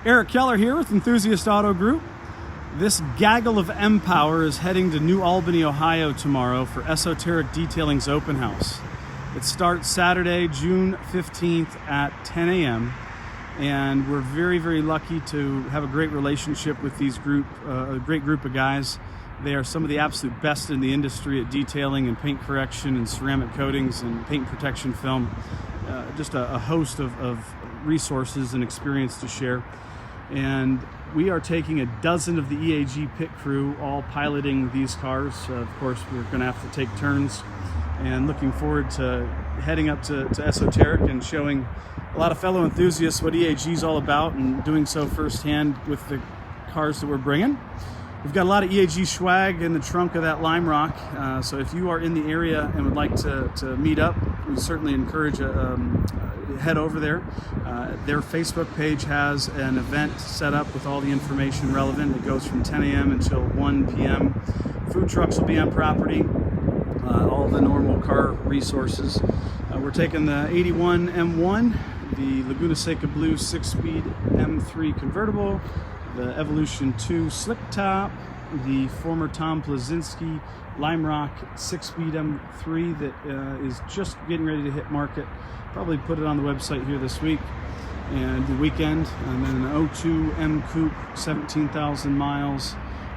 Eric Keller here with Enthusiast Auto Group. This gaggle of M-Power is heading to New Albany, Ohio tomorrow for Esoteric Detailing's open house. It starts Saturday, June 15th at 10 a.m. And we're very, very lucky to have a great relationship with a great group of guys. They are some of the absolute best in the industry at detailing and paint correction and ceramic coatings and paint protection film. Just a host of resources and experience to share. And we are taking a dozen of the EAG pit crew, all piloting these cars. Of course, we're going to have to take turns, and looking forward to heading up to Esoteric and showing a lot of fellow enthusiasts what EAG is all about, and doing so firsthand with the cars that we're bringing. We've got a lot of EAG schwag in the trunk of that Lime Rock, so if you are in the area and would like to meet up, we certainly encourage head over there. Their Facebook page has an event set up with all the information relevant. It goes from 10 a.m. until 1 p.m. Food trucks will be on property, all the normal car resources. We're taking the 81 M1, the Laguna Seca Blue 6-speed M3 convertible, the Evolution 2 slick top, the former Tom Plazinski Lime Rock 6-speed M3 that is just getting ready to hit market. Probably put it on the website here this week and the weekend. And then an 02 M Coupe, 17,000 miles,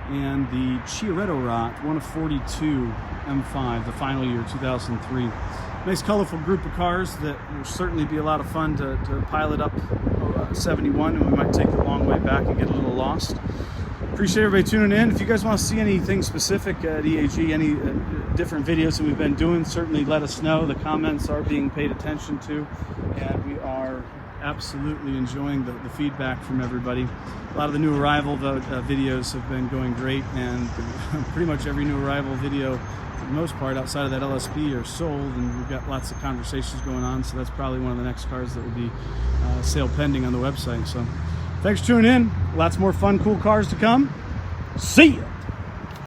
and the Chiaretto Rot 1 of 42 M5, the final year, 2003. Nice colorful group of cars that will certainly be a lot of fun to pilot up 71, and we might take the long way back and get a little lost. Appreciate everybody tuning in. If you guys want to see anything specific at EAG, any different videos that we've been doing, certainly let us know. The comments are being paid attention to, and we are absolutely enjoying the feedback from everybody. A lot of the new arrival videos have been going great, and pretty much every new arrival video, for the most part, outside of that LSP, are sold, and we've got lots of conversations going on, so that's probably one of the next cars that will be sale pending on the website. So thanks for tuning in. Lots more fun, cool cars to come. See ya!